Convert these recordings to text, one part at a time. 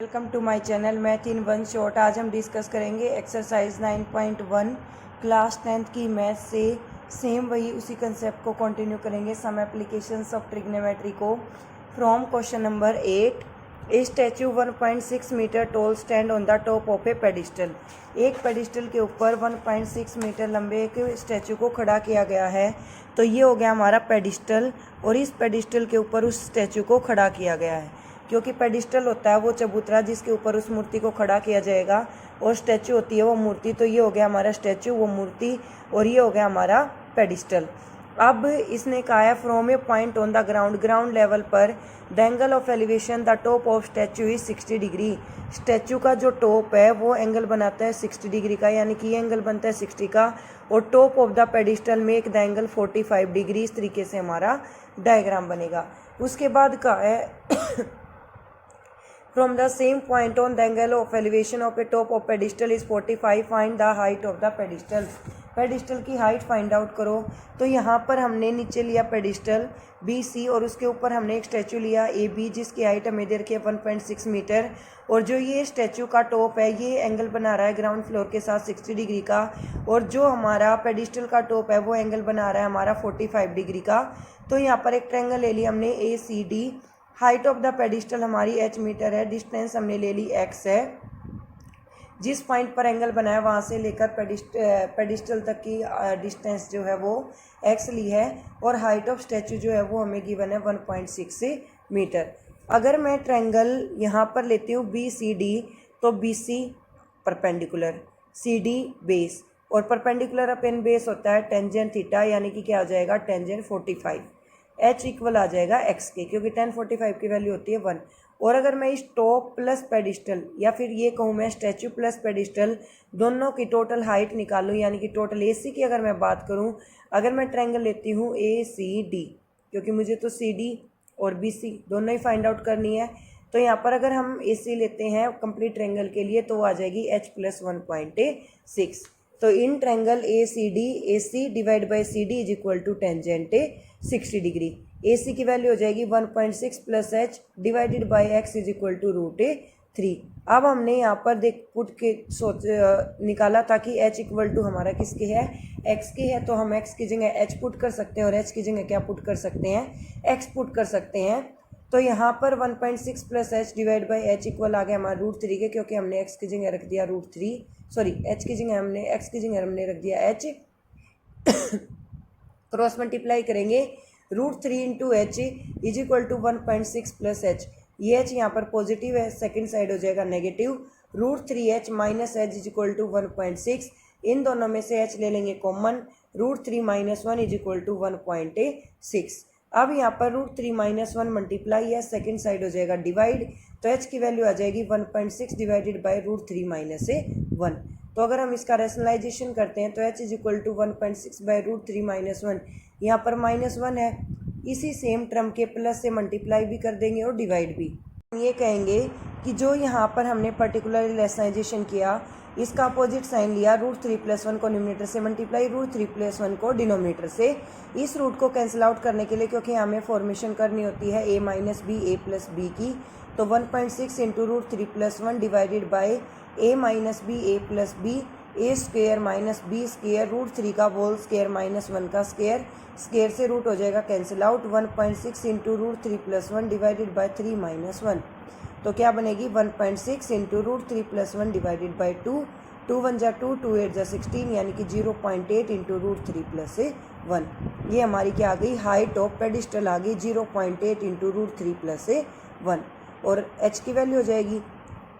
Welcome to my channel math in one shot. आज हम discuss करेंगे एक्सरसाइज 9.1 क्लास 10th की मैथ से सेम वही उसी कंसेप्ट को कंटिन्यू करेंगे। सम एप्लीकेशंस ऑफ ट्रिग्नोमेट्री को from question number 8। A statue 1.6 metre tall stand on the top of a pedestal. एक पेडिस्टल के ऊपर 1.6 मीटर लंबे एक स्टैचू को खड़ा किया गया है। तो ये हो गया हमारा पेडिस्टल और इस पेडिस्टल के ऊपर उस स्टैचू को खड़ा किया गया है। क्योंकि पेडिस्टल होता है वो चबूतरा जिसके ऊपर उस मूर्ति को खड़ा किया जाएगा, और स्टैचू होती है वो मूर्ति। तो ये हो गया हमारा स्टैचू, वो मूर्ति, और ये हो गया हमारा पेडिस्टल। अब इसने कहा है from a point on the ground level पर the angle of elevation the top of statue is 60 degree. Statue का जो टॉप है वो एंगल बनाता है 60 डिग्री का, यानी कि ये एंगल बनता है 60 का, और top of the pedestal make the angle 45 degree. इस तरीके से हमारा डायग्राम बनेगा। उसके बाद कहा है From the same point on the angle of elevation of a top of pedestal is 45. Find the height of the pedestal. Pedestal की हाइट फाइंड आउट करो। तो यहाँ पर हमने नीचे लिया पेडिस्टल BC और उसके ऊपर हमने एक स्टैचू लिया AB जिसकी हाइट हमें दे रखी है 1.6 मीटर, और जो ये स्टैचू का टॉप है ये एंगल बना रहा है ग्राउंड फ्लोर के साथ 60 डिग्री का, और जो हमारा पेडिस्टल का टॉप है वो एंगल बना रहा है हमारा 45 डिग्री का। तो यहाँ पर एक ट्रायंगल ले लिया हमने ACD। Height of the pedestal हमारी h मीटर है, डिस्टेंस हमने ले ली x है। जिस पॉइंट पर एंगल बनाया वहाँ से लेकर पेडिस्टल तक की डिस्टेंस जो है वो x ली है, और हाइट ऑफ स्टैचू जो है वो हमें गिवन है 1.6 मीटर। अगर मैं ट्रायंगल यहाँ पर लेती हूँ BCD, तो BC परपेंडिकुलर, CD बेस, और परपेंडिकुलर अपेन बेस होता है टेंजेंट थीटा, यानी कि क्या आ जाएगा टेंजेंट 45। H इक्वल आ जाएगा x के, क्योंकि tan 45 की वैल्यू होती है 1। और अगर मैं इस टॉप प्लस पेडिस्टल, या फिर ये कहूँ मैं स्टैचू प्लस पेडिस्टल, दोनों की टोटल हाइट निकालूँ, यानी कि टोटल AC की अगर मैं बात करूँ, अगर मैं ट्रायंगल लेती हूँ ACD, क्योंकि मुझे तो CD और BC दोनों ही फाइंड आउट करनी है। तो यहाँ पर अगर हम AC लेते हैं कंप्लीट ट्रायंगल के लिए तो वो आ जाएगी H + 1.6। तो in triangle ACD AC divide by CD is equal to tangent 60 degree. AC की वैल्यू हो जाएगी 1.6 plus H divided by X is equal to √3। अब हमने यहाँ पर पुट के निकाला था कि H इक्वल टू हमारा किसके है, X के है। तो हम X की जगह H पुट कर सकते हैं और H की जगह क्या पुट कर सकते हैं, X पुट कर सकते हैं। तो यहाँ पर 1.6 plus H divide by H equal आ गया हमारा √3 के, क्योंकि हमने X की जगह रख दिया √3, सॉरी H की जगह हमने X की जगह हमने रख दिया H। क्रॉस मल्टीप्लाई करेंगे √3 into H is equal to 1.6 plus H। ये H यहाँ पर पॉजिटिव है, सेकेंड साइड हो जाएगा negative. √3H minus H is equal to 1.6। इन दोनों में से H ले लेंगे कॉमन, √3 - 1 इज इक्वल टू 1.6। अब यहाँ पर √3 - 1 मल्टीप्लाई है, सेकेंड साइड हो जाएगा डिवाइड। तो H की वैल्यू आ जाएगी 1.6 डिवाइडेड बाई √3 - 1। तो अगर हम इसका रैशनलाइजेशन करते हैं तो H is equal to 1.6 by √3 - 1, यहाँ पर -1 है, इसी सेम टर्म के प्लस से मल्टीप्लाई भी कर देंगे और डिवाइड भी। हम ये कहेंगे कि जो यहाँ पर हमने पर्टिकुलर रैशनलाइजेशन किया, इसका अपोजिट साइन लिया, √3 + 1 को न्यूमरेटर से मल्टीप्लाई, √3 + 1 को डिनोमिनेटर से। इस रूट को कैंसिल आउट करने के लिए, क्योंकि हमें फॉर्मेशन करनी होती है a - b a + b की, तो 1.6 into √3 + 1 divided by a - b a + b, a square minus b square, √3 का होल स्क्वेयर माइनस 1 का स्क्वेयर, स्क्वेयर से रूट हो जाएगा cancel out. 1.6 into √3 + 1 divided by 3 - 1, तो क्या बनेगी 1.6 इंटू √3 + 1 डिवाइडेड बाई 2, 2 1 जा 2, 2 8 जा 16, यानी कि 0.8 इंटू √3 + 1। ये हमारी क्या आ गई, हाइट ऑफ पेडिस्टल आ गई 0.8 इंटू √3 + 1, और H की वैल्यू हो जाएगी।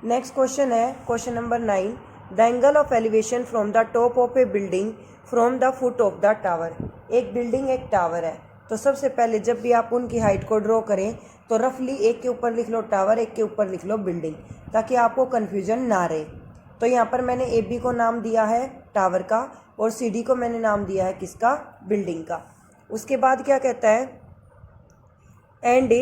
नेक्स्ट क्वेश्चन है question number 9। The angle of elevation from the top of A building from the foot of the tower. एक बिल्डिंग एक टावर है, तो सबसे पहले जब भी आप उनकी हाइट को ड्रॉ करें तो रफली एक के ऊपर लिख लो टावर, एक के ऊपर लिख लो बिल्डिंग, ताकि आपको कन्फ्यूजन ना रहे। तो यहाँ पर मैंने AB को नाम दिया है टावर का, और CD को मैंने नाम दिया है किसका, बिल्डिंग का। उसके बाद क्या कहता है, and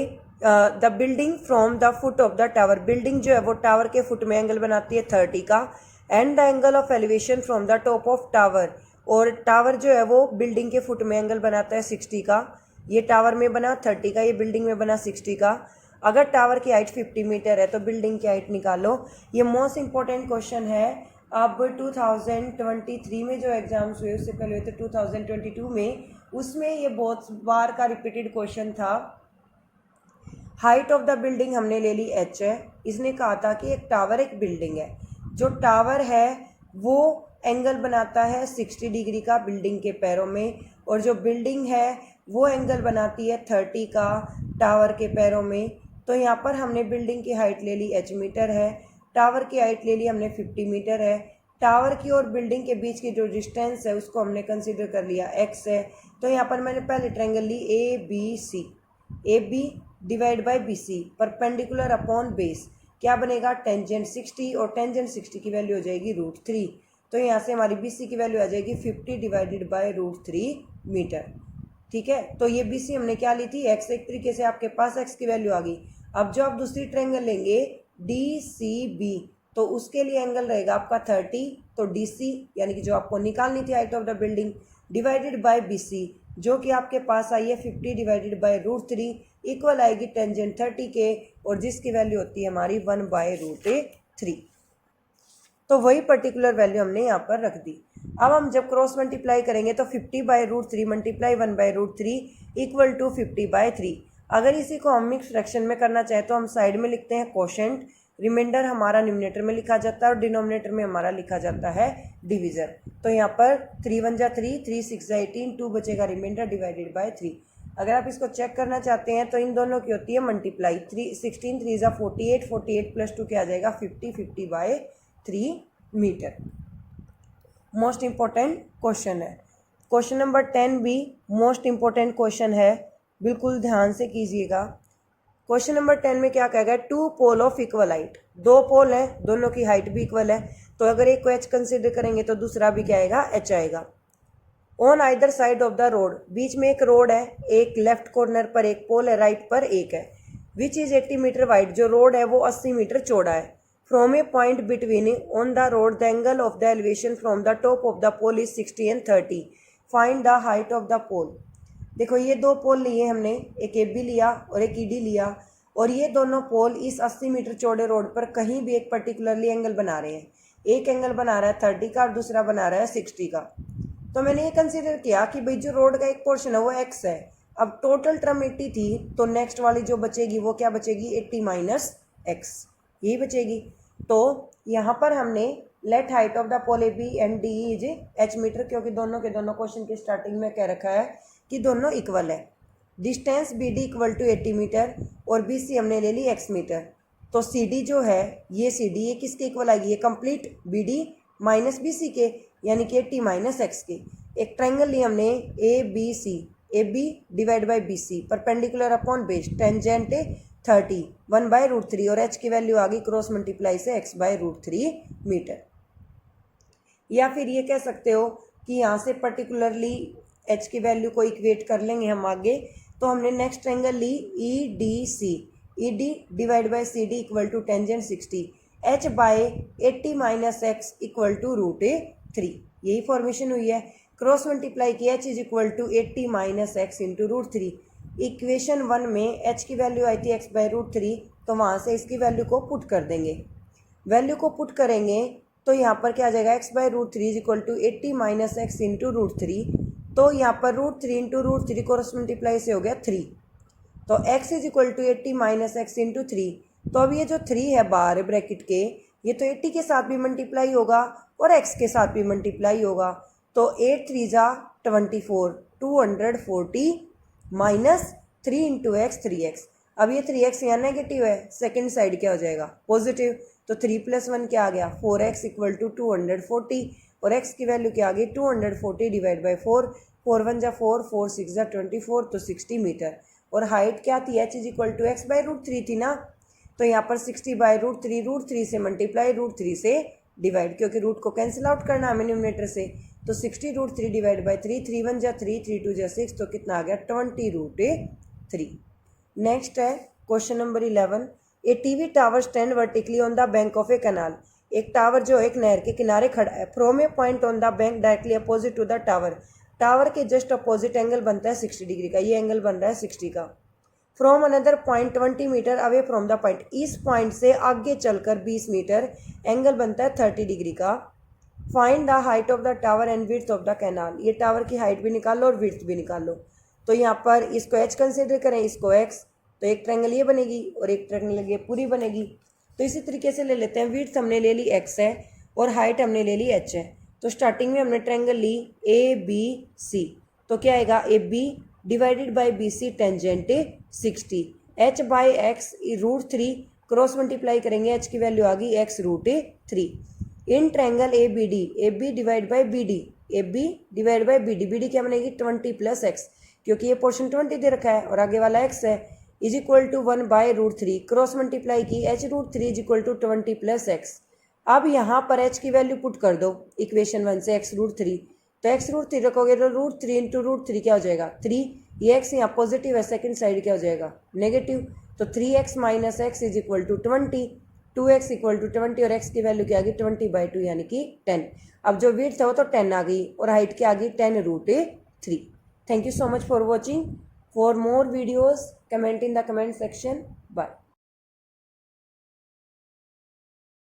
the building from the foot of the tower. Building जो है वो टावर के फुट में एंगल बनाती है 30 का। And the angle of elevation from the top of tower, और टावर जो है वो बिल्डिंग के फुट में एंगल बनाता है 60 का। ये टावर में बना 30 का, ये बिल्डिंग में बना 60 का। अगर टावर की हाइट 50 मीटर है तो बिल्डिंग की हाइट निकालो। ये मोस्ट इंपॉर्टेंट क्वेश्चन है। अब 2023 में जो एग्जाम्स हुए उससे पहले हुए थे 2022 में, उसमें ये बहुत बार का रिपीटेड क्वेश्चन था। हाइट ऑफ द बिल्डिंग हमने ले ली h है। इसने कहा था कि एक टावर एक बिल्डिंग है, जो टावर है वो एंगल बनाता है 60 डिग्री का बिल्डिंग के पैरों में, और जो बिल्डिंग है वो एंगल बनाती है 30 का टावर के पैरों में। तो यहाँ पर हमने बिल्डिंग की हाइट ले ली h मीटर है, टावर की हाइट ले ली हमने 50 मीटर है। टावर की और बिल्डिंग के बीच की जो डिस्टेंस है उसको हमने कंसीडर कर लिया x है। तो यहाँ पर मैंने पहले ट्रायंगल ली ABC, AB divide by BC perpendicular upon base, क्या बनेगा टेंजेंट 60, और टेंजेंट 60 की वैल्यू हो जाएगी √3। तो यहाँ से हमारी BC की वैल्यू आ जाएगी 50 डिवाइडेड बाय √3 मीटर। ठीक है, तो ये BC हमने क्या ली थी x, एक तरीके से आपके पास x की वैल्यू आ गई। अब जो आप दूसरी ट्रायंगल लेंगे DCB, तो उसके लिए एंगल रहेगा आपका 30, तो DC यानी कि जो आपको निकालनी थी height of the building divided by BC, जो कि आपके पास आई है 50 डिवाइडेड बाय √3 इक्वल आएगी टेंजेंट 30 के, और जिसकी वैल्यू होती है हमारी 1/√3। तो वही पर्टिकुलर वैल्यू हमने यहाँ पर रख दी। अब हम जब क्रॉस मल्टीप्लाई करेंगे तो 50/√3 मल्टीप्लाई 1/√3 इक्वल टू 50/3। अगर इसी को हम मिक्स फ्रैक्शन में करना चाहें तो हम साइड में लिखते हैं कोशेंट, रिमाइंडर हमारा न्यूमरेटर में लिखा जाता है और डिनोमिनेटर में हमारा लिखा जाता है डिवीज़र। तो यहाँ पर 3 1 जा 3, 3 6 जा 18, 2 बचेगा रिमाइंडर डिवाइडेड बाय 3। अगर आप इसको चेक करना चाहते हैं तो इन दोनों की होती है मल्टीप्लाई, 16 3 जा 48, 48 + 2 क्या आ जाएगा 50, 50/3 मीटर। मोस्ट इंपॉर्टेंट क्वेश्चन है। क्वेश्चन नंबर 10 भी मोस्ट इंपॉर्टेंट क्वेश्चन है, बिल्कुल ध्यान से कीजिएगा। क्वेश्चन नंबर 10 में क्या कहेगा, 2 पोल ऑफ इक्वल हाइट, 2 पोल हैं, दोनों की हाइट भी इक्वल है, तो अगर एक को h कंसिडर करेंगे तो दूसरा भी क्या आएगा h आएगा। On either side of the road, बीच में एक रोड है, एक लेफ्ट कॉर्नर पर एक पोल है, राइट पर एक है, विच इज 80 मीटर वाइड, जो रोड है वो 80 मीटर चौड़ा है। From a point between on the road the angle of the elevation from the top of the pole is 60 and 30, find the height of the pole. देखो ये 2 पोल लिए हमने, एक AB लिया और एक ED लिया, और ये दोनों पोल इस 80 मीटर चौड़े रोड पर कहीं भी एक पर्टिकुलरली एंगल बना रहे हैं। एक एंगल बना रहा है 30 का और दूसरा बना रहा है 60 का। तो मैंने ये कंसीडर किया कि भाई जो रोड का एक पोर्शन है वो x है। अब टोटल टर्म 80 थी, तो नेक्स्ट वाली जो बचेगी वो क्या बचेगी 80 - x, यही बचेगी। तो यहाँ पर हमने let height of the pole AB and DE is h metre, क्योंकि दोनों के दोनों क्वेश्चन की स्टार्टिंग में कह रखा है कि दोनों इक्वल है। Distance BD equal to 80 metre और BC हमने ले ली x मीटर। तो CD जो है ये CD ये किसके इक्वल आएगी, ये कंप्लीट BD माइनस BC के, यानी कि 80 - x के। एक ट्रायंगल लिया हमने ABC, AB divide by BC perpendicular upon base, tangent 30, 1/√3, और h की वैल्यू आ गई क्रॉस मल्टीप्लाई से x/√3 मीटर। या फिर ये कह सकते हो कि यहाँ से पर्टिकुलरली h की वैल्यू को इक्वेट कर लेंगे हम आगे। तो हमने नेक्स्ट ट्रायंगल ली EDC, ED divide by CD equal to tangent 60, h/80 - x equal to √3, यही फॉर्मेशन हुई है। क्रॉस मल्टीप्लाई की h is equal to 80 - x into √3। Equation 1 में h की वैल्यू आई थी x/√3, तो वहाँ से इसकी वैल्यू को पुट कर देंगे। वैल्यू को पुट करेंगे तो यहाँ पर क्या आ जाएगा x/√3 is equal to 80 - x into √3। तो यहाँ पर √3 इंटू √3 क्रॉस मल्टीप्लाई से हो गया 3, तो x is equal to 80 - x into 3। तो अब ये जो 3 है बाहर ब्रैकेट के, ये तो 80 के साथ भी मल्टीप्लाई होगा और x के साथ भी मल्टीप्लाई होगा। तो 8 3 जा 24, 240 माइनस 3 इंटू x 3x। अब ये 3x यहाँ नेगेटिव है, सेकेंड साइड क्या हो जाएगा पॉजिटिव, तो 3 + 1 क्या आ गया 4x इक्वल टू 240, और x की वैल्यू क्या आ गई 240 डिवाइड बाई 4, 4 1 जा 4, 4 6 जा 24, तो 60 मीटर। और हाइट क्या थी h is equal to x/√3 थी ना, तो यहाँ पर 60/√3, √3 से मल्टीप्लाई, √3 से डिवाइड, क्योंकि रूट को कैंसिल आउट करना हमें न्यूमरेटर से। तो 60√3 डिवाइड बाई 3, 3 1 जा 3, 3 2 जा 6, तो कितना आ गया 20√3। नेक्स्ट है question number 11, a TV tower stand vertically on the bank of a canal. एक टावर जो एक नहर के किनारे खड़ा है, from a point on the bank directly opposite to the tower, tower के जस्ट अपोजिट एंगल बनता है 60 डिग्री का, ये एंगल बन रहा है 60 का। From another point 20 metre away from the point, इस पॉइंट से आगे चलकर 20 मीटर, एंगल बनता है 30 डिग्री का। Find the height of the tower and width of the canal, ये टावर की हाइट भी निकाल लो और विड्थ भी निकाल लो। तो यहाँ पर इसको एच कंसिडर करें, इसको एक्स, तो एक ट्रायंगल ये बनेगी और एक ट्रायंगल ये पूरी बनेगी। तो इसी तरीके से ले लेते हैं, विड्थ हमने ले ली एक्स है और हाइट हमने ले ली एच है। तो स्टार्टिंग में हमने triangle Lee A B C, तो क्या आएगा A B divided by B C tangent 60, H by X √3, cross multiply करेंगे एच की वैल्यू आ गई x√3। In triangle A B D, A B divide by B D, A B divide by B D, B D क्या बनेगी 20 + x, क्योंकि ये portion 20 दे रखा है और आगे वाला x है, is equal to 1/√3, cross multiply की h√3 is equal to 20 + x। अब यहाँ पर h की वैल्यू पुट कर दो इक्वेशन 1 से x√3, तो x√3 रखोगे तो √3 × √3 क्या हो जाएगा 3, ये x यहाँ पॉजिटिव है, सेकंड साइड क्या हो जाएगा नेगेटिव, तो 3x - x is equal to 20, 2x equal to 20 और x की वैल्यू क्या आ गई 20/2 यानी कि 10। अब जो विड्थ था वो तो 10 आ गई और हाइट क्या आ गई 10√3। Thank you so much for watching. For more videos, comment in the comment section. Bye.